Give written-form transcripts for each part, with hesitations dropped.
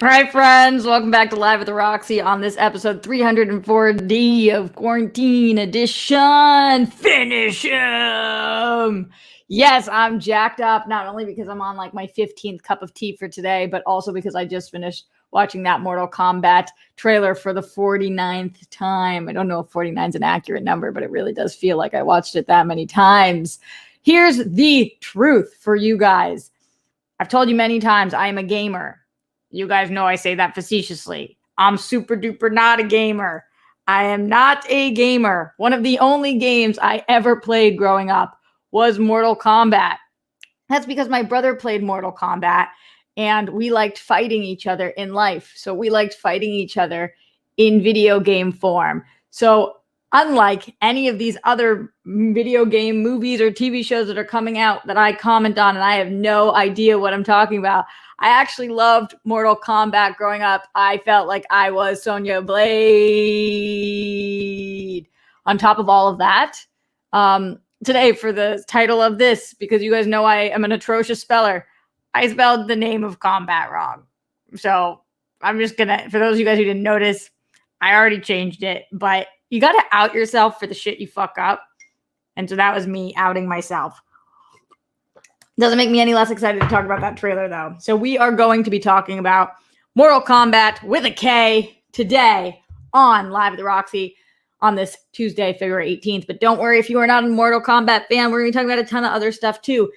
Hi, friends. Welcome back to Live with Roxy on this episode 304D of Quarantine Edition. Finish him! Yes, I'm jacked up, not only because I'm on like my 15th cup of tea for today, but also because I just finished watching that Mortal Kombat trailer for the 49th time. I don't know if 49 is an accurate number, but it really does feel like I watched it that many times. Here's the truth for you guys. I've told you many times I am a gamer. You guys know I say that facetiously. I'm super duper not a gamer. I am not a gamer. One of the only games I ever played growing up was Mortal Kombat. That's because my brother played Mortal Kombat and we liked fighting each other in life. So we liked fighting each other in video game form. So unlike any of these other video game movies or TV shows that are coming out that I comment on and I have no idea what I'm talking about, I actually loved Mortal Kombat growing up. I felt like I was Sonya Blade. On top of all of that, today for the title of this, because you guys know I am an atrocious speller, I spelled the name of Kombat wrong. So I'm just going to, for those of you guys who didn't notice, I already changed it. But you got to out yourself for the shit you fuck up. And so that was me outing myself. Doesn't make me any less excited to talk about that trailer, though. So we are going to be talking about Mortal Kombat with a K today on Live with Roxy on this Tuesday, February 18th. But don't worry, if you are not a Mortal Kombat fan, we're going to be talking about a ton of other stuff, too.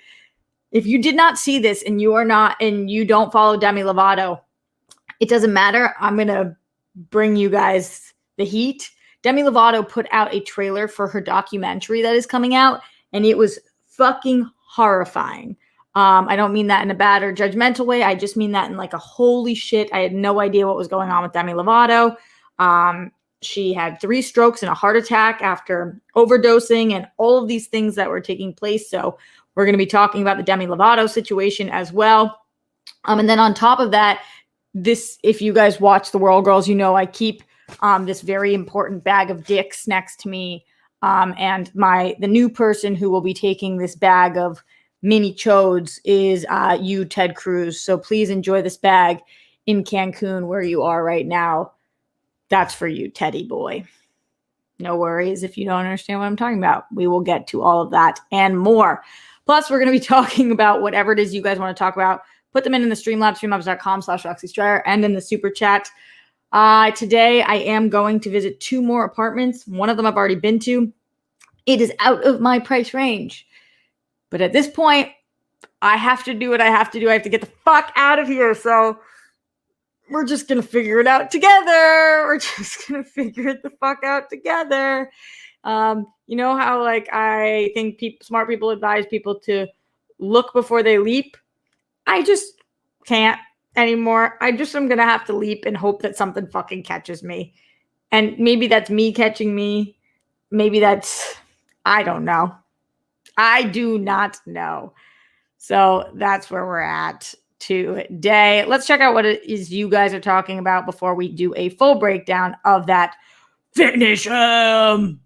If you did not see this and you are not, and you don't follow Demi Lovato, it doesn't matter. I'm going to bring you guys the heat. Demi Lovato put out a trailer for her documentary that is coming out, and it was fucking horrifying. I don't mean that in a bad or judgmental way. I just mean that in like a holy shit. I had no idea what was going on with Demi Lovato. She had 3 strokes and a heart attack after overdosing and all of these things that were taking place. So we're going to be talking about the Demi Lovato situation as well. And then on top of that, this, if you guys watch The World Girls, you know I keep this very important bag of dicks next to me. And the new person who will be taking this bag of mini chodes is you, Ted Cruz. So please enjoy this bag in Cancun where you are right now. That's for you, Teddy boy. No worries if you don't understand what I'm talking about. We will get to all of that and more. Plus, we're going to be talking about whatever it is you guys want to talk about. Put them in the Streamlabs, streamlabs.com/RoxyStryer, and in the super chat. Today, I am going to visit 2 more apartments. One of them I've already been to. It is out of my price range. But at this point, I have to do what I have to do. I have to get the fuck out of here. So we're just going to figure it out together. We're just going to figure it the fuck out together. You know how like I think smart people advise people to look before they leap? I just can't anymore. I'm going to have to leap and hope that something fucking catches me. And maybe that's me catching me. Maybe that's, I don't know. I do not know. So that's where we're at today. Let's check out what it is you guys are talking about before we do a full breakdown of that Finish Mortal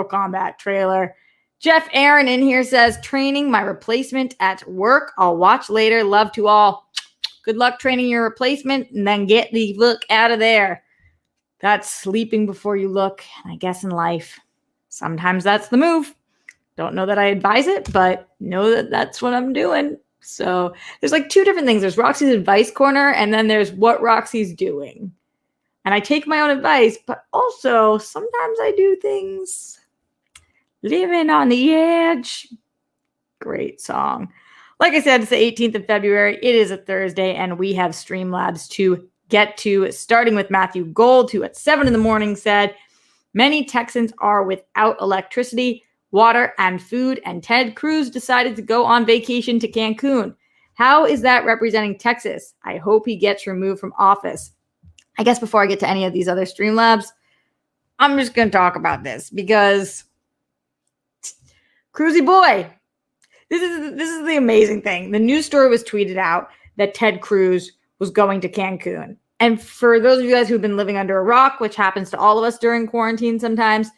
Kombat trailer. Jeff Aaron in here says, training my replacement at work. I'll watch later. Love to all. Good luck training your replacement and then get the look out of there. That's sleeping before you look, I guess, in life. Sometimes that's the move. Don't know that I advise it, but know that that's what I'm doing. So there's like 2 different things. There's Roxy's advice corner, and then there's what Roxy's doing. And I take my own advice, but also sometimes I do things living on the edge. Great song. Like I said, it's the 18th of February. It is a Thursday, and we have Streamlabs to get to, starting with Matthew Gold, who at 7 a.m. said, many Texans are without electricity, water, and food, and Ted Cruz decided to go on vacation to Cancun. How is that representing Texas? I hope he gets removed from office. I guess before I get to any of these other Streamlabs, I'm just going to talk about this because Cruzy boy, this is the amazing thing. The news story was tweeted out that Ted Cruz was going to Cancun. And for those of you guys who've been living under a rock, which happens to all of us during quarantine sometimes,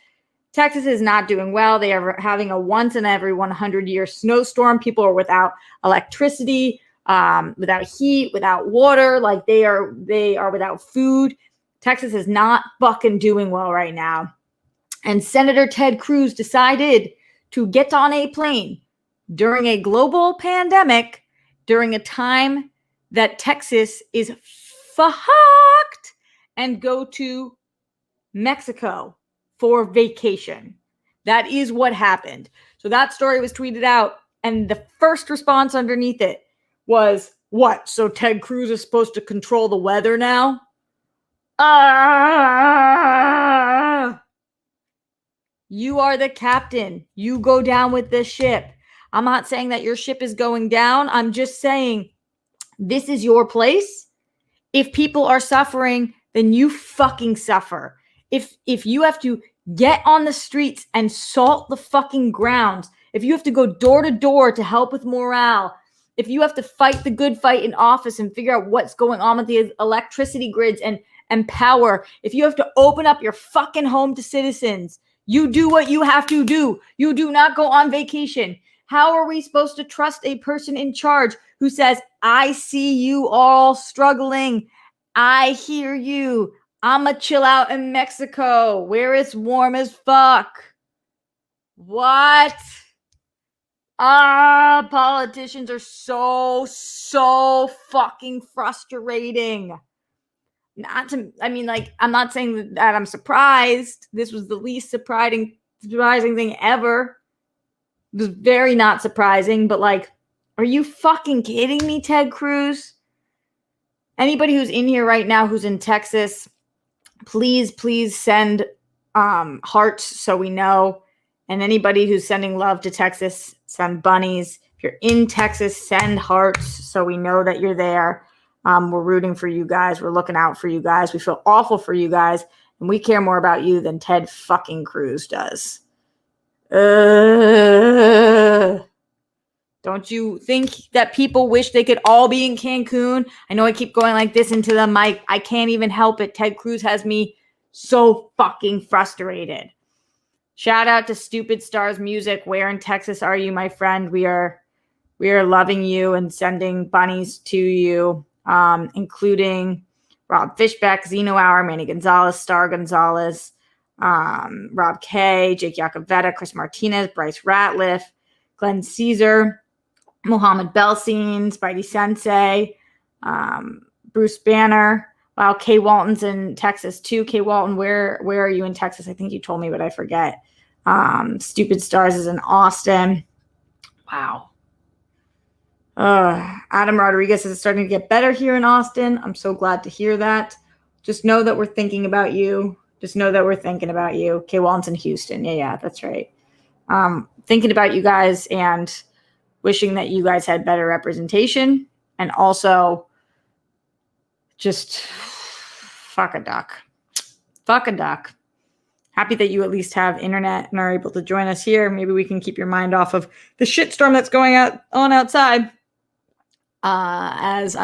Texas is not doing well. They are having a once in every 100-year snowstorm. People are without electricity. without heat, without water. Like they are without food. Texas is not fucking doing well right now. And Senator Ted Cruz decided to get on a plane during a global pandemic, during a time that Texas is fucked, and go to Mexico for vacation. That is what happened. So that story was tweeted out, and the first response underneath it was, what? So Ted Cruz is supposed to control the weather now? You are the captain. You go down with this ship. I'm not saying that your ship is going down. I'm just saying this is your place. If people are suffering, then you fucking suffer. If you have to get on the streets and salt the fucking ground, if you have to go door to door to help with morale, if you have to fight the good fight in office and figure out what's going on with the electricity grids and power, if you have to open up your fucking home to citizens, you do what you have to do. You do not go on vacation. How are we supposed to trust a person in charge who says, I see you all struggling. I hear you. I'ma chill out in Mexico where it's warm as fuck. What? Politicians are so fucking frustrating. I'm not saying that I'm surprised. This was the least surprising thing ever. It was very not surprising, but like, are you fucking kidding me, Ted Cruz? Anybody who's in here right now who's in Texas, please send hearts so we know. And anybody who's sending love to Texas, send bunnies. If you're in Texas, send hearts so we know that you're there. We're rooting for you guys. We're looking out for you guys. We feel awful for you guys. And we care more about you than Ted fucking Cruz does. Don't you think that people wish they could all be in Cancun? I know I keep going like this into the mic. I can't even help it. Ted Cruz has me so fucking frustrated. Shout out to Stupid Stars Music. Where in Texas are you, my friend? We are loving you and sending bunnies to you, including Rob Fishback, Zeno Hour, Manny Gonzalez, Star Gonzalez, Rob K, Jake Yacovetta, Chris Martinez, Bryce Ratliff, Glenn Caesar, Mohammed Belsin, Spidey Sensei, Bruce Banner. Wow, Kay Walton's in Texas too. Kay Walton, where are you in Texas? I think you told me, but I forget. Stupid Stars is in Austin. Wow. Adam Rodriguez is starting to get better here in Austin. I'm so glad to hear that. Just know that we're thinking about you. Kay Walton's in Houston. Yeah, that's right. Thinking about you guys and wishing that you guys had better representation, and also just fuck a duck. Happy that you at least have internet and are able to join us here. Maybe we can keep your mind off of the shitstorm that's going on outside. As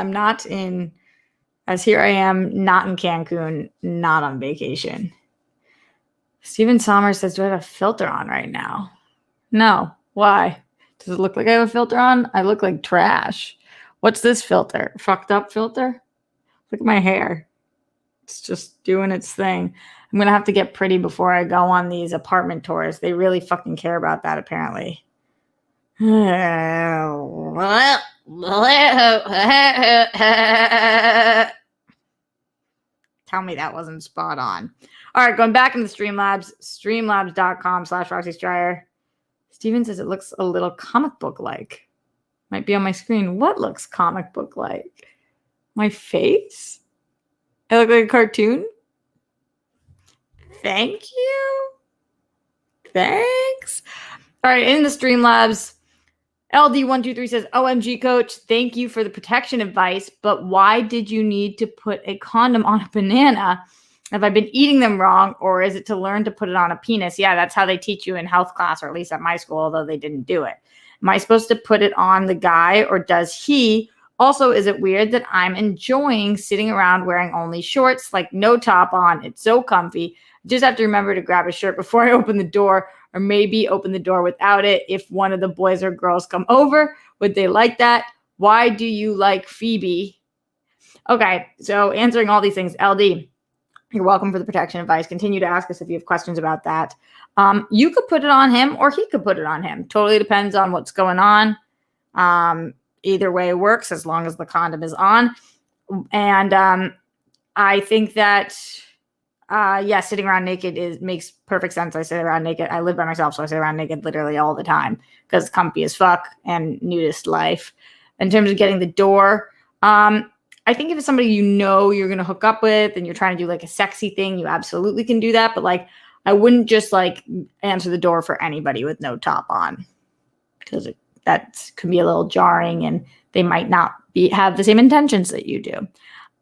here I am, not in Cancun, not on vacation. Steven Somers says, do I have a filter on right now? No. Why? Does it look like I have a filter on? I look like trash. What's this filter? Fucked up filter? Look at my hair. It's just doing its thing. I'm going to have to get pretty before I go on these apartment tours. They really fucking care about that, apparently. Tell me that wasn't spot on. All right, going back into Streamlabs, streamlabs.com/Roxy Stryer. Steven says it looks a little comic book-like. Might be on my screen. What looks comic book-like? My face? I look like a cartoon? Thank you. Thanks. All right, in the Streamlabs, LD123 says, OMG, coach, thank you for the protection advice, but why did you need to put a condom on a banana? Have I been eating them wrong, or is it to learn to put it on a penis? Yeah, that's how they teach you in health class, or at least at my school, although they didn't do it. Am I supposed to put it on the guy, or does he? Also, is it weird that I'm enjoying sitting around wearing only shorts, like no top on? It's so comfy. Just have to remember to grab a shirt before I open the door, or maybe open the door without it. If one of the boys or girls come over, would they like that? Why do you like Phoebe? Okay, so answering all these things, LD, you're welcome for the protection advice. Continue to ask us if you have questions about that. You could put it on him or he could put it on him. Totally depends on what's going on. Either way works as long as the condom is on. And I think that, sitting around naked makes perfect sense. I sit around naked. I live by myself, so I sit around naked literally all the time because it's comfy as fuck and nudist life. In terms of getting the door, I think if it's somebody you're going to hook up with and you're trying to do like a sexy thing, you absolutely can do that. But like, I wouldn't just like answer the door for anybody with no top on because that can be a little jarring and they might not have the same intentions that you do.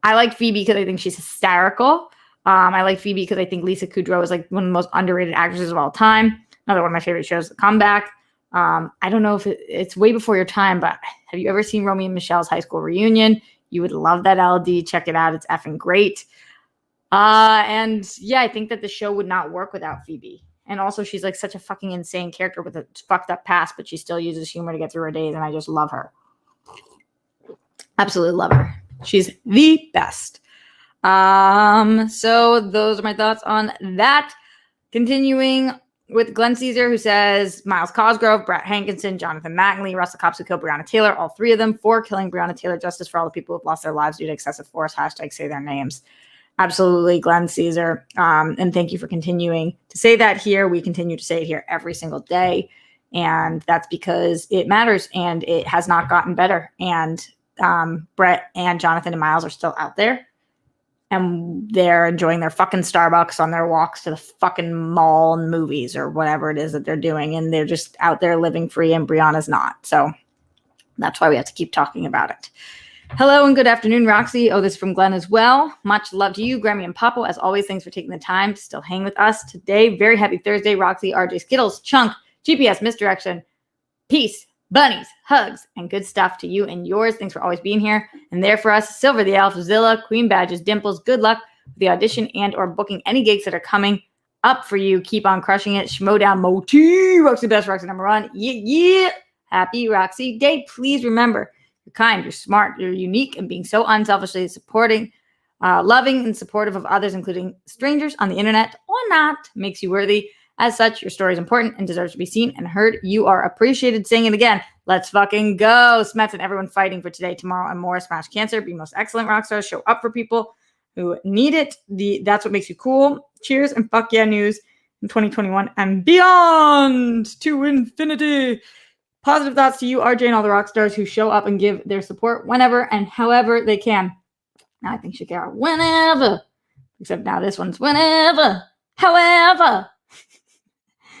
I like Phoebe because I think she's hysterical. I like Phoebe because I think Lisa Kudrow is like one of the most underrated actresses of all time. Another one of my favorite shows, The Comeback. I don't know if it's way before your time, but have you ever seen Romeo and Michelle's high school reunion? You would love that, LD. Check it out. It's effing great. And yeah, I think that the show would not work without Phoebe. And also she's like such a fucking insane character with a fucked up past, but she still uses humor to get through her days. And I just love her. Absolutely love her. She's the best. So those are my thoughts on that. Continuing with Glenn Caesar, who says Miles Cosgrove, Brett Hankinson, Jonathan Mattingly, Russell Cops who killed Breonna Taylor, all three of them for killing Breonna Taylor. Justice for all the people who've lost their lives due to excessive force. # say their names. Absolutely, Glenn Caesar. And thank you for continuing to say that here. We continue to say it here every single day. And that's because it matters and it has not gotten better. And Brett and Jonathan and Miles are still out there. And they're enjoying their fucking Starbucks on their walks to the fucking mall and movies or whatever it is that they're doing. And they're just out there living free and Breonna's not. So that's why we have to keep talking about it. Hello and good afternoon, Roxy. Oh, this is from Glenn as well. Much love to you, Grammy and Papo. As always, thanks for taking the time to still hang with us today. Very happy Thursday, Roxy, RJ Skittles, Chunk, GPS, Misdirection, Peace, Bunnies, hugs, and good stuff to you and yours. Thanks for always being here and there for us. Silver the Elf, Zilla, Queen Badges, Dimples. Good luck with the audition and or booking any gigs that are coming up for you. Keep on crushing it. Schmodown Moti. Roxy best, Roxy number one. Yeah. Happy Roxy Day. Please remember, you're kind, you're smart, you're unique, and being so unselfishly supporting, loving and supportive of others, including strangers on the internet or not, makes you worthy. As such, your story is important and deserves to be seen and heard. You are appreciated. Saying it again. Let's fucking go. Smets and everyone fighting for today, tomorrow, and more. Smash cancer. Be most excellent rock stars. Show up for people who need it. That's what makes you cool. Cheers and fuck yeah news in 2021 and beyond to infinity. Positive thoughts to you, RJ, and all the rock stars who show up and give their support whenever and however they can. Now I think Shakira, whenever. Except now this one's whenever. However.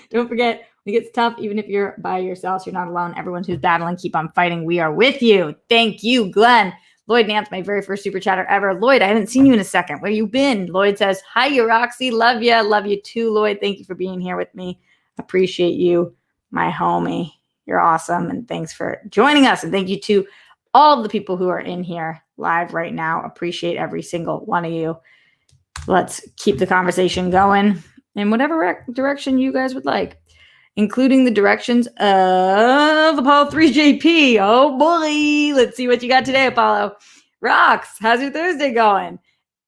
Don't forget, when it gets tough, even if you're by yourself, you're not alone. Everyone who's battling, keep on fighting. We are with you. Thank you, Glenn. Lloyd Nance, my very first super chatter ever. Lloyd, I haven't seen you in a second. Where you been? Lloyd says, hi, you Roxy. Love you. Love you too, Lloyd. Thank you for being here with me. Appreciate you, my homie. You're awesome. And thanks for joining us. And thank you to all of the people who are in here live right now. Appreciate every single one of you. Let's keep the conversation going in whatever direction you guys would like, including the directions of Apollo 3JP. Oh boy, let's see what you got today, Apollo. Rox, how's your Thursday going?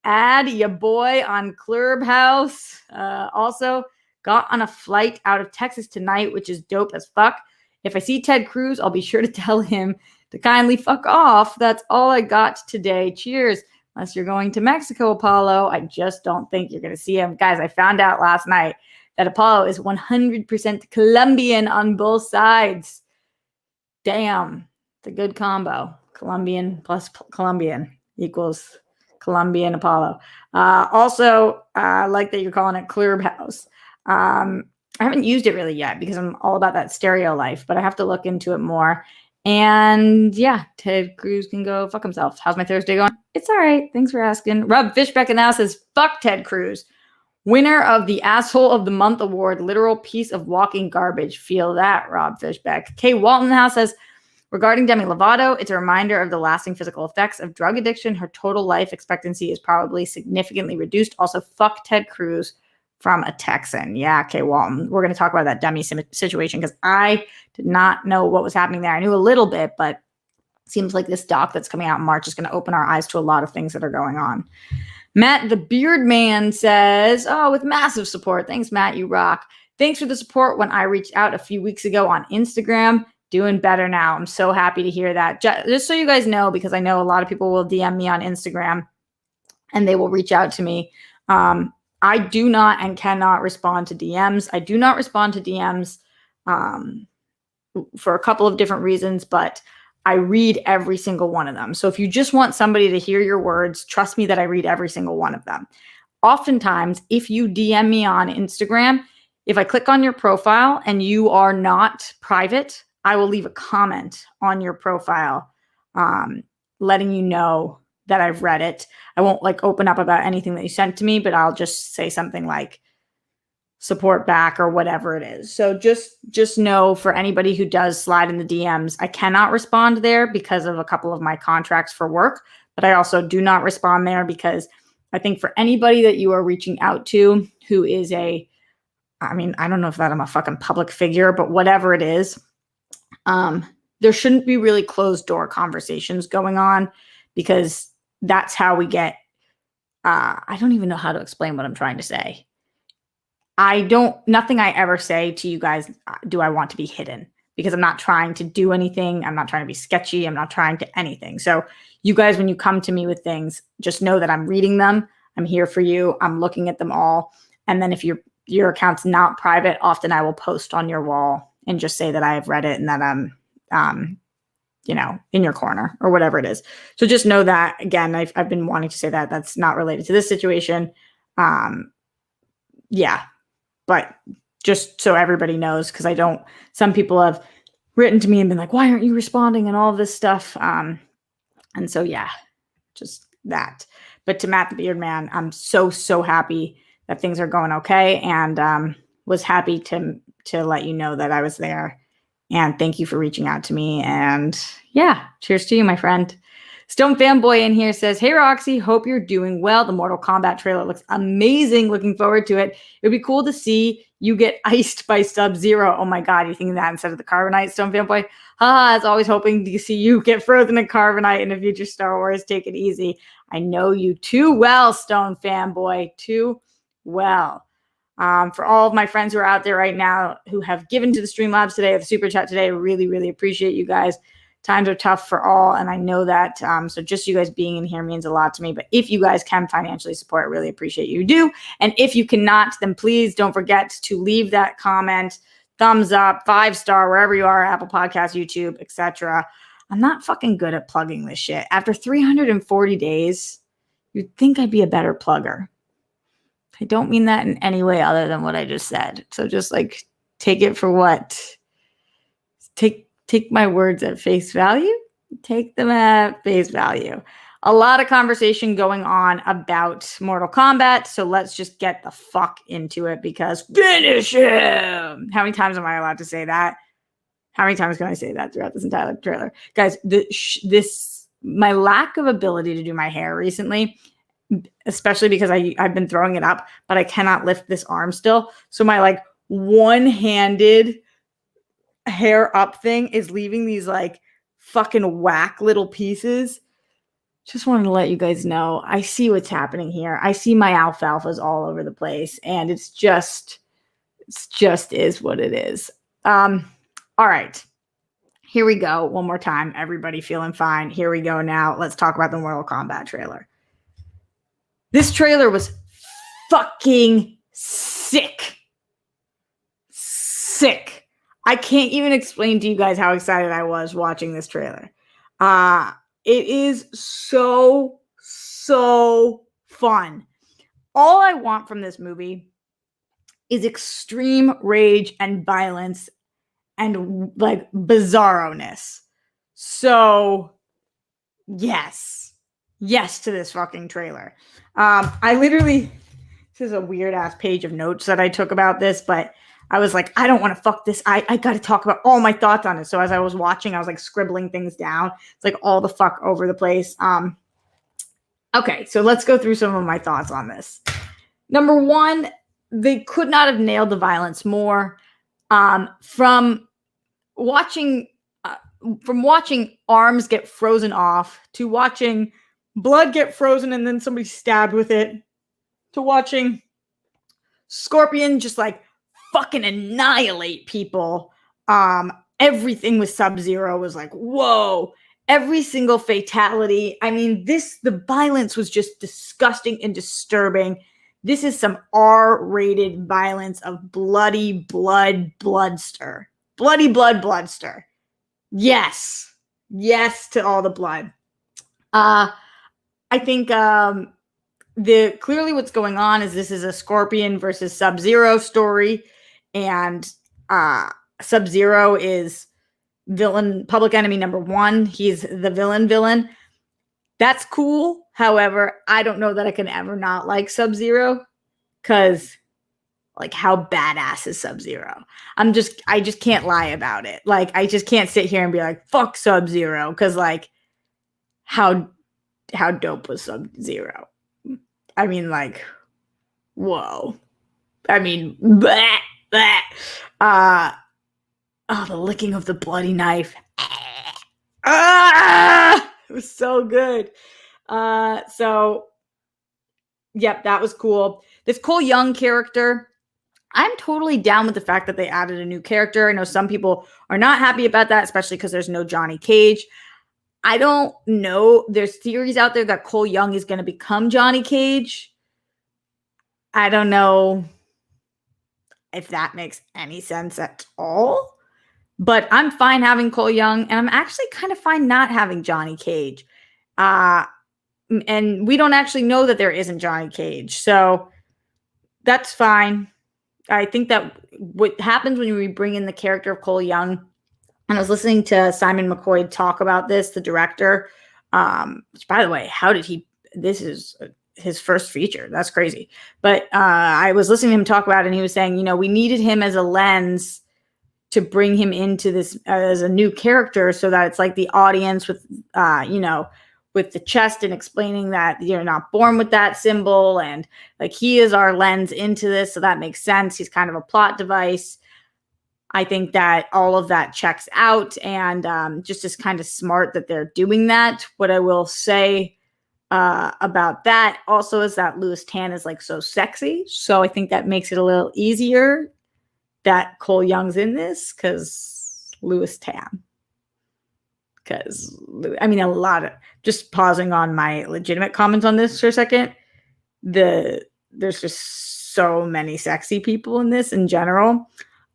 Add your boy on Clubhouse. Also, got on a flight out of Texas tonight, which is dope as fuck. If I see Ted Cruz, I'll be sure to tell him to kindly fuck off. That's all I got today. Cheers. Unless you're going to Mexico, Apollo, I just don't think you're going to see him. Guys, I found out last night that Apollo is 100% Colombian on both sides. Damn. It's a good combo. Colombian plus Colombian equals Colombian Apollo. Also, I like that you're calling it Clubhouse. I haven't used it really yet because I'm all about that stereo life, but I have to look into it more. And yeah, Ted Cruz can go fuck himself. How's my Thursday going? It's all right. Thanks for asking. Rob Fishbeck now says, fuck Ted Cruz. Winner of the Asshole of the Month award. Literal piece of walking garbage. Feel that, Rob Fishbeck. Kay Walton House says, regarding Demi Lovato, it's a reminder of the lasting physical effects of drug addiction. Her total life expectancy is probably significantly reduced. Also, fuck Ted Cruz from a Texan. Yeah, Kay Walton. We're going to talk about that Demi situation because I did not know what was happening there. I knew a little bit, but Seems like this doc that's coming out in March is going to open our eyes to a lot of things that are going on. Matt the Beard Man says, oh, with massive support. Thanks, Matt. You rock. Thanks for the support when I reached out a few weeks ago on Instagram. Doing better now. I'm so happy to hear that. Just so you guys know, because I know a lot of people will DM me on Instagram and they will reach out to me. I do not and cannot respond to DMs. I do not respond to DMs for a couple of different reasons, but I read every single one of them. So if you just want somebody to hear your words, trust me that I read every single one of them. Oftentimes, if you DM me on Instagram, if I click on your profile and you are not private, I will leave a comment on your profile letting you know that I've read it. I won't like open up about anything that you sent to me, but I'll just say something like support back or whatever it is. So just know, for anybody who does slide in the DMs, I cannot respond there because of a couple of my contracts for work, but I also do not respond there because I think for anybody that you are reaching out to who is I don't know if that I'm a fucking public figure, but whatever it is, there shouldn't be really closed door conversations going on, because that's how we get, I don't even know how to explain what I'm trying to say. Nothing I ever say to you guys, do I want to be hidden, because I'm not trying to do anything. I'm not trying to be sketchy. I'm not trying to anything. So you guys, when you come to me with things, just know that I'm reading them. I'm here for you. I'm looking at them all. And then if your account's not private, often I will post on your wall and just say that I have read it and that I'm, in your corner or whatever it is. So just know that, again, I've been wanting to say that that's not related to this situation. But just so everybody knows, because some people have written to me and been like, why aren't you responding and all this stuff? And so, yeah, just that. But to Matt the Beard Man, I'm so, so happy that things are going okay, and was happy to let you know that I was there. And thank you for reaching out to me. And yeah, cheers to you, my friend. Stone Fanboy in here says, hey, Roxy, hope you're doing well. The Mortal Kombat trailer looks amazing. Looking forward to it. It would be cool to see you get iced by Sub-Zero. Oh my God, you're thinking that instead of the Carbonite, Stone Fanboy? I was always hoping to see you get frozen in Carbonite in a future Star Wars. Take it easy. I know you too well, Stone Fanboy. Too well. For all of my friends who are out there right now who have given to the Streamlabs today, the Super Chat today, I really, really appreciate you guys. Times are tough for all, and I know that. So just you guys being in here means a lot to me. But if you guys can financially support, I really appreciate you do. And if you cannot, then please don't forget to leave that comment, thumbs up, 5-star, wherever you are, Apple Podcasts, YouTube, etc. I'm not fucking good at plugging this shit. After 340 days, you'd think I'd be a better plugger. I don't mean that in any way other than what I just said. So just like take it for what? Take my words at face value. Take them at face value. A lot of conversation going on about Mortal Kombat. So let's just get the fuck into it, because finish him. How many times am I allowed to say that? How many times can I say that throughout this entire trailer? Guys, my lack of ability to do my hair recently, especially because I've been throwing it up, but I cannot lift this arm still. So my like one-handed hair up thing is leaving these like fucking whack little pieces. Just wanted to let you guys know. I see what's happening here. I see my alfalfas all over the place, and it's just is what it is. All right. Here we go. One more time. Everybody feeling fine. Here we go now. Let's talk about the Mortal Kombat trailer. This trailer was fucking sick. Sick. I can't even explain to you guys how excited I was watching this trailer. It is so, so fun. All I want from this movie is extreme rage and violence and like bizarro-ness. So, yes to this fucking trailer. This is a weird ass page of notes that I took about this, but I was like, I don't want to fuck this. I got to talk about all my thoughts on it. So as I was watching, I was like scribbling things down. It's like all the fuck over the place. Okay, so let's go through some of my thoughts on this. Number one, they could not have nailed the violence more. From watching from watching arms get frozen off to watching blood get frozen and then somebody stabbed with it to watching Scorpion just like fucking annihilate people. Everything with Sub-Zero was like, whoa. Every single fatality. I mean, the violence was just disgusting and disturbing. This is some R-rated violence of bloody bloodster. Bloody bloodster. Yes. Yes to all the blood. I think clearly what's going on is this is a Scorpion versus Sub-Zero story, and Sub-Zero is villain, public enemy number 1. He's the villain. That's cool. However, I don't know that I can ever not like Sub-Zero, because like, how badass is Sub-Zero? I just can't lie about it. Like, I just can't sit here and be like, fuck Sub-Zero, because like, how dope was Sub-Zero? I mean, like, whoa. I mean, bleh, bleh. The licking of the bloody knife. It was so good. So, yep, that was cool. This Cole Young character, I'm totally down with the fact that they added a new character. I know some people are not happy about that, especially because there's no Johnny Cage. I don't know. There's theories out there that Cole Young is going to become Johnny Cage. I don't know if that makes any sense at all. But I'm fine having Cole Young, and I'm actually kind of fine not having Johnny Cage. And we don't actually know that there isn't Johnny Cage. So that's fine. I think that what happens when we bring in the character of Cole Young, and I was listening to Simon McCoy talk about this, the director, which, by the way, this is his first feature. That's crazy. But I was listening to him talk about it, and he was saying, we needed him as a lens to bring him into this as a new character, so that it's like the audience with, with the chest, and explaining that you're not born with that symbol. And like, he is our lens into this. So that makes sense. He's kind of a plot device. I think that all of that checks out, and just is kind of smart that they're doing that. What I will say about that also is that Louis Tan is like so sexy. So I think that makes it a little easier that Cole Young's in this, because Louis Tan. Because, I mean, just pausing on my legitimate comments on this for a second, there's just so many sexy people in this in general.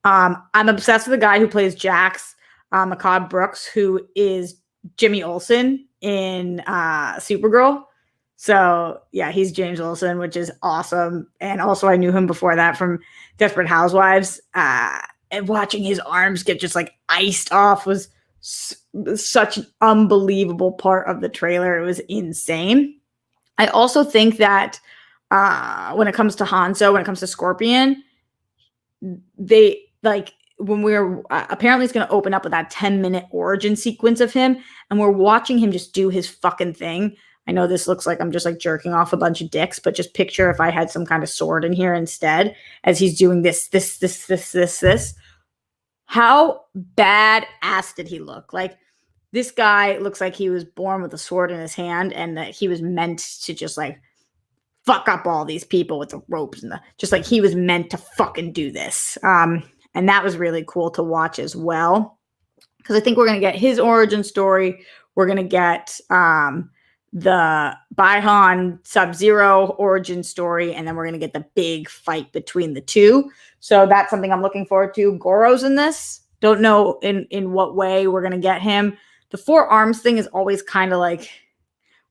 I'm obsessed with the guy who plays Jax, Macabre Brooks, who is Jimmy Olsen in Supergirl. So, yeah, he's James Olsen, which is awesome. And also, I knew him before that from Desperate Housewives. And watching his arms get just like iced off was such an unbelievable part of the trailer. It was insane. I also think that when it comes to Hanzo, when it comes to Scorpion, they like, when we're apparently it's going to open up with that 10-minute origin sequence of him, and we're watching him just do his fucking thing. I know this looks like I'm just like jerking off a bunch of dicks, but just picture if I had some kind of sword in here instead, as he's doing this. How badass did he look? Like, this guy looks like he was born with a sword in his hand, and that he was meant to just like fuck up all these people with the ropes and just like he was meant to fucking do this. And that was really cool to watch as well, because I think we're going to get his origin story. We're going to get the Baihan Sub-Zero origin story, and then we're going to get the big fight between the two. So that's something I'm looking forward to. Goro's in this. Don't know in what way we're going to get him. The 4 arms thing is always kind of like,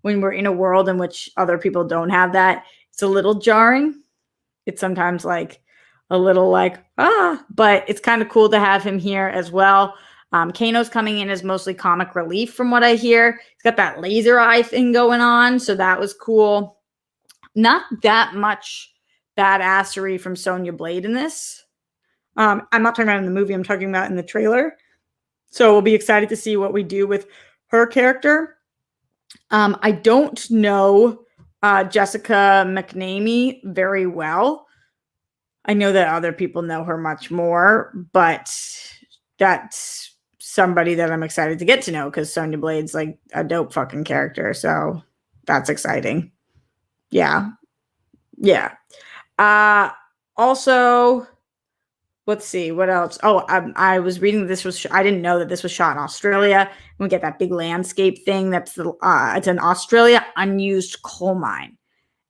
when we're in a world in which other people don't have that, it's a little jarring. It's sometimes like a little like, but it's kind of cool to have him here as well. Kano's coming in as mostly comic relief from what I hear. He's got that laser eye thing going on, so that was cool. Not that much badassery from Sonya Blade in this. I'm not talking about in the movie, I'm talking about in the trailer. So we'll be excited to see what we do with her character. I don't know Jessica McNamee very well. I know that other people know her much more, but that somebody that I'm excited to get to know because Sonya Blade's like a dope fucking character. So that's exciting. Yeah. Yeah. Also, let's see what else. Oh, I was reading this was. I didn't know that this was shot in Australia. And we get that big landscape thing. That's the. It's an Australia unused coal mine,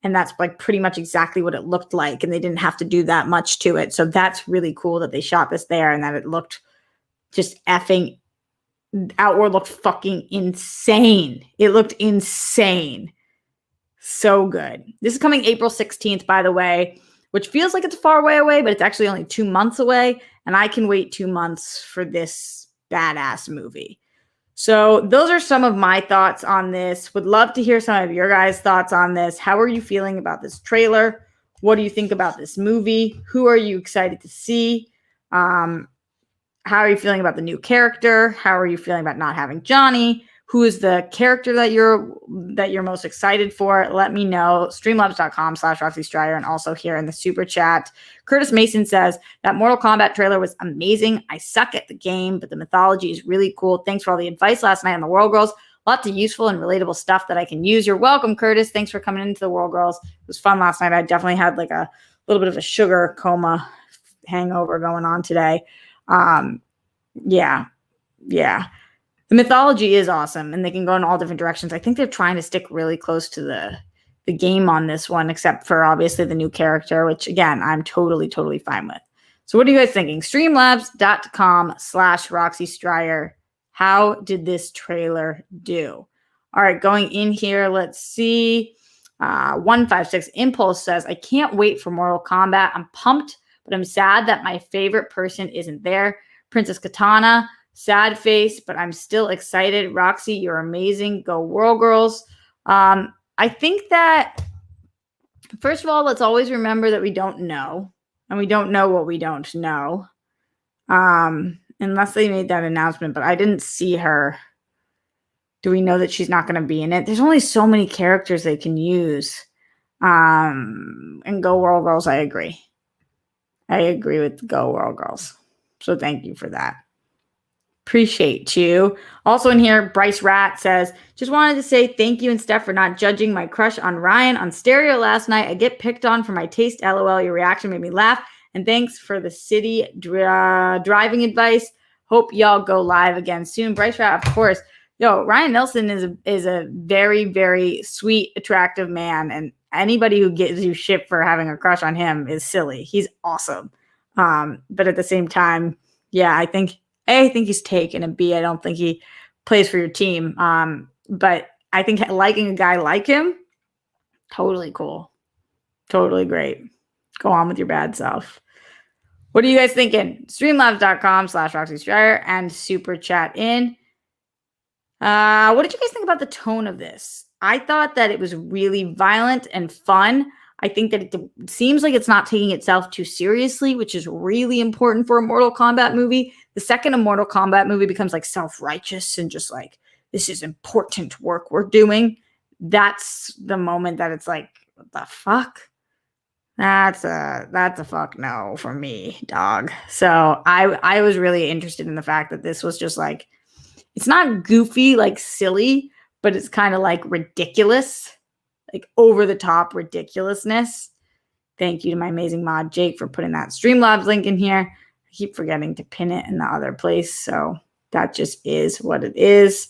and that's like pretty much exactly what it looked like. And they didn't have to do that much to it. So that's really cool that they shot this there and that it looked just effing. Outward looked fucking insane. It looked insane. So good. This is coming April 16th, by the way, which feels like it's far way away, but it's actually only 2 months away. And I can wait 2 months for this badass movie. So those are some of my thoughts on this. Would love to hear some of your guys' thoughts on this. How are you feeling about this trailer? What do you think about this movie? Who are you excited to see? How are you feeling about the new character? How are you feeling about not having Johnny? Who is the character that you're most excited for? Let me know. Streamlabs.com/Roxy Stryer and also here in the super chat. Curtis Mason says that Mortal Kombat trailer was amazing. I suck at the game, but the mythology is really cool. Thanks for all the advice last night on the World Girls. Lots of useful and relatable stuff that I can use. You're welcome, Curtis. Thanks for coming into the World Girls. It was fun last night. I definitely had like a little bit of a sugar coma hangover going on today. Yeah. The mythology is awesome and they can go in all different directions. I think they're trying to stick really close to the game on this one, except for obviously the new character, which again, I'm totally fine with. So what are you guys thinking? Streamlabs.com/Roxy Stryer. How did this trailer do? All right, going in here, let's see. 156 Impulse says, I can't wait for Mortal Kombat. I'm pumped, but I'm sad that my favorite person isn't there. Princess Katana, sad face, but I'm still excited. Roxy, you're amazing. Go World Girls. I think that, first of all, let's always remember that we don't know. And we don't know what we don't know. Unless they made that announcement, but I didn't see her. Do we know that she's not going to be in it? There's only so many characters they can use. And Go World Girls, I agree. I agree with Go World Girls. So thank you for that. Appreciate you. Also in here, Bryce Rat says, just wanted to say thank you and Steph for not judging my crush on Ryan on stereo last night. I get picked on for my taste. LOL. Your reaction made me laugh. And thanks for the city driving advice. Hope y'all go live again soon. Bryce Rat, of course. Yo, Ryan Nelson is a very, very sweet, attractive man. And anybody who gives you shit for having a crush on him is silly. He's awesome. But at the same time, yeah, I think he's taken, and B, I don't think he plays for your team. But I think liking a guy like him, totally cool. Totally great. Go on with your bad self. What are you guys thinking? Streamlabs.com/Roxy Stryer and super chat in. What did you guys think about the tone of this? I thought that it was really violent and fun. I think that it seems like it's not taking itself too seriously, which is really important for a Mortal Kombat movie. The second a Mortal Kombat movie becomes like self-righteous and just like, this is important work we're doing, that's the moment that it's like, what the fuck? That's a fuck no for me, dog. So I was really interested in the fact that this was just like, it's not goofy, like silly, but it's kind of like ridiculous. Like over the top ridiculousness. Thank you to my amazing mod Jake for putting that Streamlabs link in here. I keep forgetting to pin it in the other place. So that just is what it is.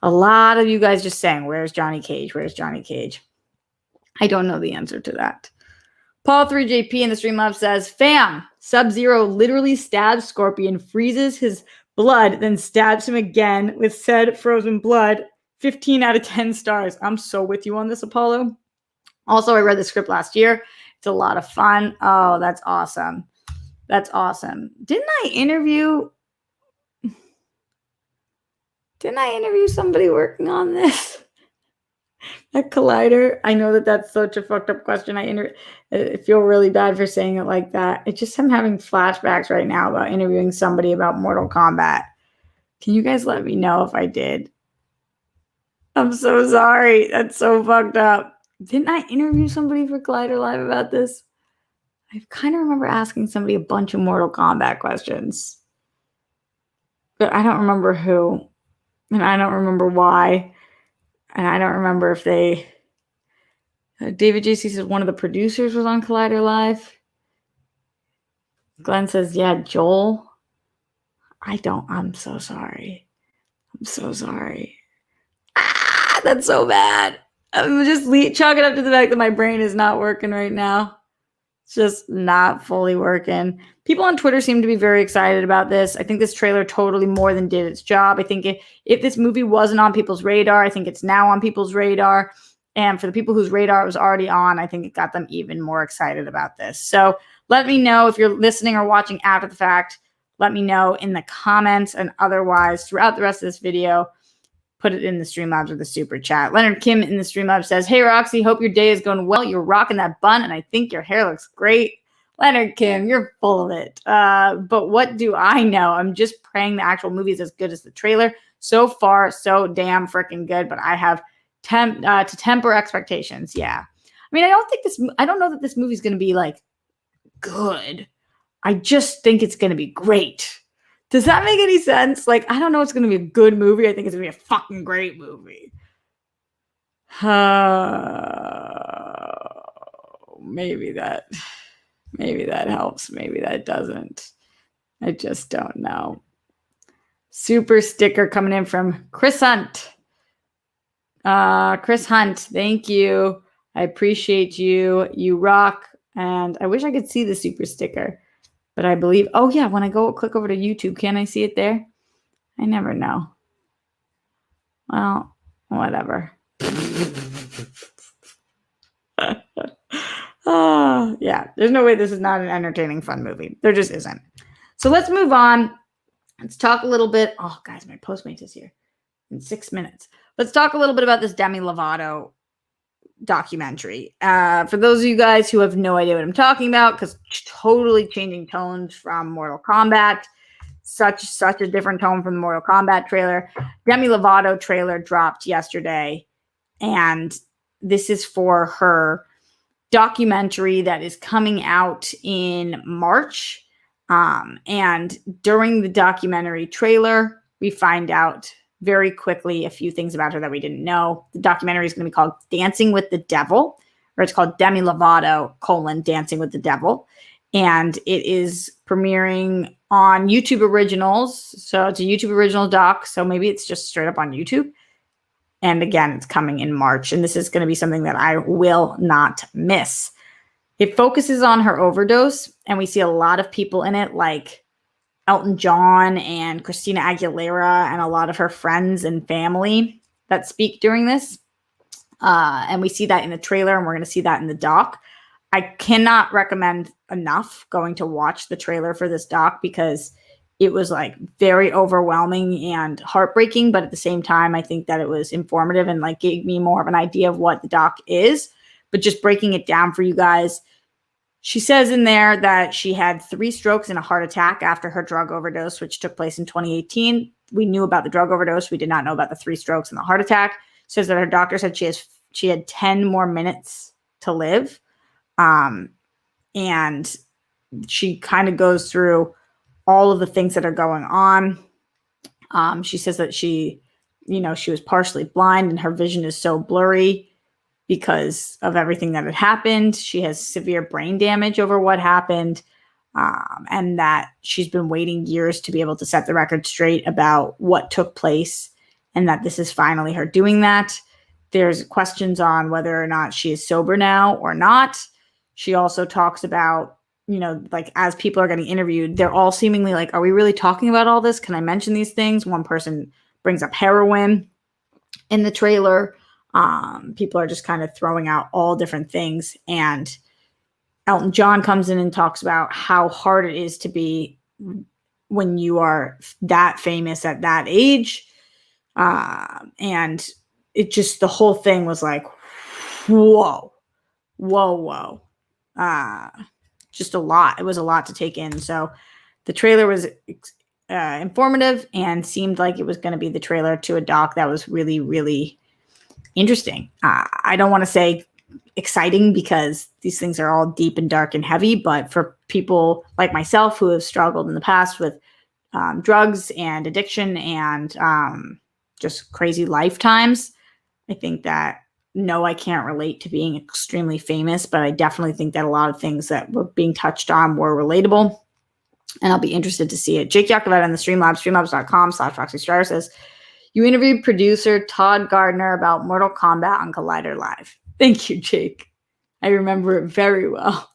A lot of you guys just saying, where's Johnny Cage? Where's Johnny Cage? I don't know the answer to that. Paul3JP in the Streamlabs says, fam, Sub-Zero literally stabs Scorpion, freezes his blood, then stabs him again with said frozen blood. 15 out of 10 stars. I'm so with you on this, Apollo. Also, I read the script last year. It's a lot of fun. Oh, that's awesome. That's awesome. Didn't I interview somebody working on this at Collider? I know that that's such a fucked up question. I feel really bad for saying it like that. I'm having flashbacks right now about interviewing somebody about Mortal Kombat. Can you guys let me know if I did? I'm so sorry. That's so fucked up. Didn't I interview somebody for Collider Live about this? I kind of remember asking somebody a bunch of Mortal Kombat questions. but I don't remember who, and I don't remember why, and I don't remember if they. David JC says one of the producers was on Collider Live. Glenn says, yeah, Joel. I'm so sorry. I'm so sorry. That's so bad. I'm just chalk it up to the fact that my brain is not working right now. It's just not fully working. People on Twitter seem to be very excited about this. I think this trailer totally more than did its job. I think if this movie wasn't on people's radar, I think it's now on people's radar. And for the people whose radar it was already on, I think it got them even more excited about this. So let me know if you're listening or watching after the fact. Let me know in the comments, and otherwise throughout the rest of this video, put it in the Streamlabs or the super chat. Leonard Kim in the Streamlabs says, hey, Roxy, hope your day is going well. You're rocking that bun, and I think your hair looks great. Leonard Kim, you're full of it. But what do I know? I'm just praying the actual movie is as good as the trailer. So far, so damn freaking good, but I have to temper expectations. Yeah. I mean, I don't know that this movie's going to be like good. I just think it's going to be great. Does that make any sense? Like, I don't know it's going to be a good movie. I think it's going to be a fucking great movie. Maybe that helps. Maybe that doesn't. I just don't know. Super sticker coming in from Chris Hunt. Chris Hunt, thank you. I appreciate you. You rock. And I wish I could see the super sticker. But I believe, oh yeah, when I click over to YouTube, can I see it there? I never know. Well, whatever. Yeah, there's no way this is not an entertaining, fun movie. There just isn't. So let's move on. Let's talk a little bit. Oh, guys, my Postmates is here in 6 minutes. Let's talk a little bit about this Demi Lovato documentary. For those of you guys who have no idea what I'm talking about, because totally changing tones from Mortal Kombat, such a different tone from the Mortal Kombat trailer. Demi Lovato trailer dropped yesterday, and this is for her documentary that is coming out in March. And during the documentary trailer, we find out very quickly a few things about her that we didn't know. The documentary is going to be called Dancing with the Devil, or it's called Demi Lovato, Dancing with the Devil. And it is premiering on YouTube Originals. So it's a YouTube Original doc. So maybe it's just straight up on YouTube. And again, it's coming in March. And this is going to be something that I will not miss. It focuses on her overdose. And we see a lot of people in it, like Elton John and Christina Aguilera and a lot of her friends and family that speak during this. And we see that in the trailer, and we're going to see that in the doc. I cannot recommend enough going to watch the trailer for this doc, because it was like very overwhelming and heartbreaking. But at the same time, I think that it was informative and like gave me more of an idea of what the doc is. But just breaking it down for you guys, she says in there that she had 3 strokes and a heart attack after her drug overdose, which took place in 2018. We knew about the drug overdose. We did not know about the 3 strokes and the heart attack. Says that her doctor said she had 10 more minutes to live. And she kind of goes through all of the things that are going on. She says that she was partially blind and her vision is so blurry because of everything that had happened. She has severe brain damage over what happened, and that she's been waiting years to be able to set the record straight about what took place, and that this is finally her doing that. There's questions on whether or not she is sober now or not. She also talks about, like as people are getting interviewed, they're all seemingly like, are we really talking about all this? Can I mention these things? One person brings up heroin in the trailer. People are just kind of throwing out all different things. And Elton John comes in and talks about how hard it is to be when you are that famous at that age. And it just, the whole thing was like, whoa. Just a lot. It was a lot to take in. So the trailer was informative and seemed like it was going to be the trailer to a doc that was really, really interesting. I don't want to say exciting because these things are all deep and dark and heavy, but for people like myself who have struggled in the past with drugs and addiction and just crazy lifetimes. I think that, no, I can't relate to being extremely famous, but I definitely think that a lot of things that were being touched on were relatable. And I'll be interested to see it. Jake Yakoveta on the Streamlabs, streamlabs.com/RoxyStrider says, you interviewed producer Todd Gardner about Mortal Kombat on Collider Live. Thank you, Jake. I remember it very well.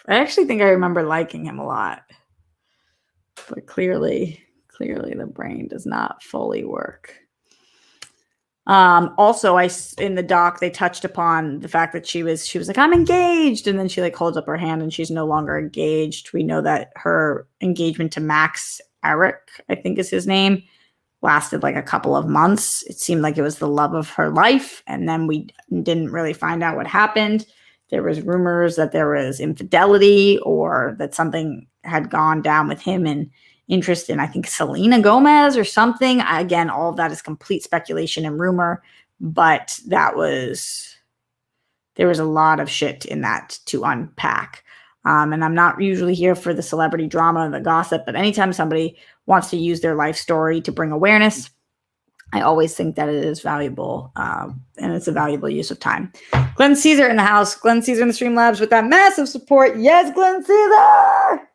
I actually think I remember liking him a lot. But clearly the brain does not fully work. Also, in the doc, they touched upon the fact that she was like, I'm engaged. And then she like holds up her hand and she's no longer engaged. We know that her engagement to Max Eric, I think is his name, lasted like a couple of months. It seemed like it was the love of her life. And then we didn't really find out what happened. There was rumors that there was infidelity or that something had gone down with him and interest in, I think, Selena Gomez or something. Again, all of that is complete speculation and rumor, but there was a lot of shit in that to unpack. And I'm not usually here for the celebrity drama and the gossip, but anytime somebody wants to use their life story to bring awareness, I always think that it is valuable, and it's a valuable use of time. Glenn Caesar in the house. Glenn Caesar in the Streamlabs with that massive support. Yes, Glenn Caesar!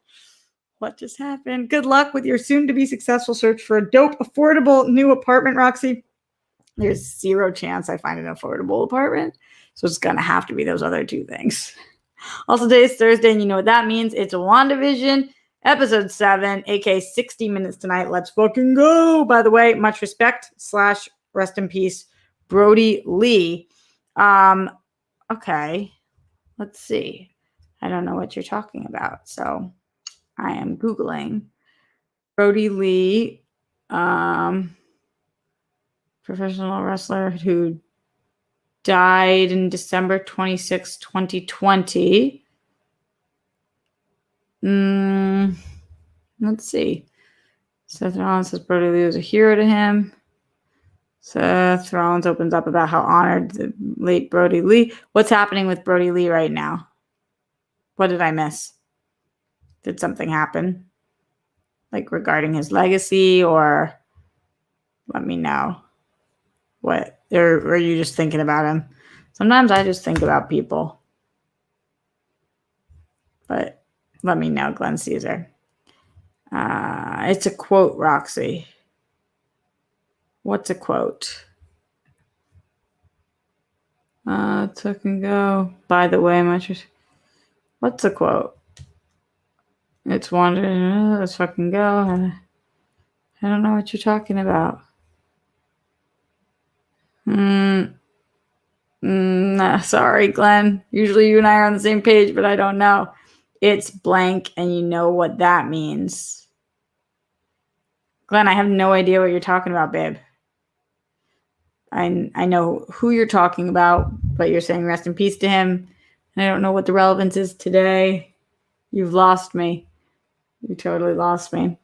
What just happened? Good luck with your soon-to-be successful search for a dope, affordable new apartment, Roxy. There's zero chance I find an affordable apartment, so it's going to have to be those other two things. Also, today is Thursday, and you know what that means. It's WandaVision, episode 7, aka 60 minutes tonight. Let's fucking go. By the way, much respect / rest in peace, Brody Lee. Okay, let's see. I don't know what you're talking about, so I am Googling Brody Lee, professional wrestler who died in December 26, 2020. Let's see. Seth Rollins says Brody Lee was a hero to him. Seth Rollins opens up about how honored the late Brody Lee. What's happening with Brody Lee right now? What did I miss? Did something happen? Like regarding his legacy, or let me know. What? Or are you just thinking about him? Sometimes I just think about people. But let me know, Glenn Caesar. It's a quote, Roxy. What's a quote? Took and go. By the way, what's a quote? It's wandering. Let's fucking go. I don't know what you're talking about. Sorry, Glenn. Usually you and I are on the same page, but I don't know. It's blank, and you know what that means. Glenn, I have no idea what you're talking about, babe. I know who you're talking about, but you're saying rest in peace to him. And I don't know what the relevance is today. You've lost me. You totally lost me.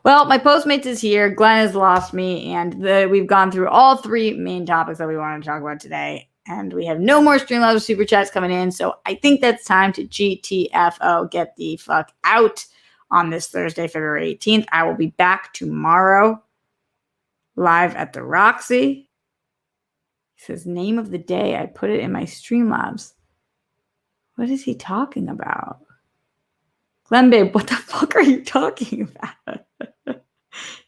Well, my Postmates is here. Glenn has lost me, and we've gone through all 3 main topics that we wanted to talk about today. And we have no more Streamlabs Super Chats coming in, so I think that's time to GTFO, get the fuck out on this Thursday, February 18th. I will be back tomorrow, live at the Roxy. He says, name of the day. I put it in my Streamlabs. What is he talking about? Glenn, babe, what the fuck are you talking about?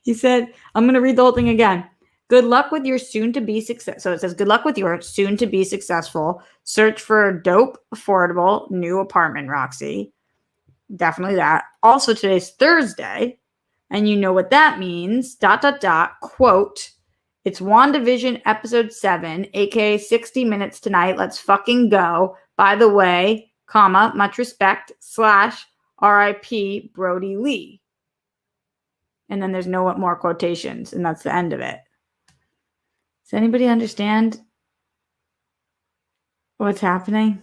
He said, I'm going to read the whole thing again. Good luck with your soon-to-be success. So it says, good luck with your soon-to-be successful search for a dope, affordable new apartment, Roxy. Definitely that. Also, today's Thursday, and you know what that means. ... Quote, it's WandaVision episode 7, aka 60 minutes tonight. Let's fucking go. By the way, comma, much respect, / RIP Brody Lee. And then there's no more quotations, and that's the end of it. Does anybody understand what's happening?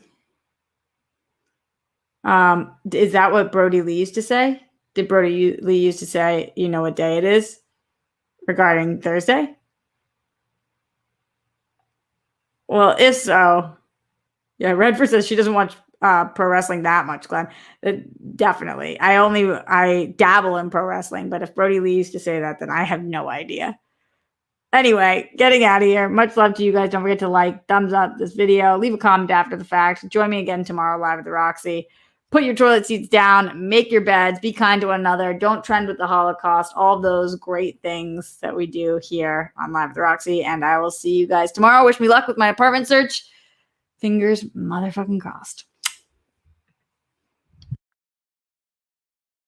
Is that what Brody Lee used to say? Did Brody Lee used to say, you know what day it is regarding Thursday? Well, if so, yeah, Redford says she doesn't watch pro wrestling that much, Glenn. Definitely. I dabble in pro wrestling, but if Brody Lee used to say that, then I have no idea. Anyway, getting out of here. Much love to you guys. Don't forget to like, thumbs up this video. Leave a comment after the fact. Join me again tomorrow live at the Roxy. Put your toilet seats down. Make your beds. Be kind to one another. Don't trend with the Holocaust. All those great things that we do here on Live at the Roxy. And I will see you guys tomorrow. Wish me luck with my apartment search. Fingers motherfucking crossed.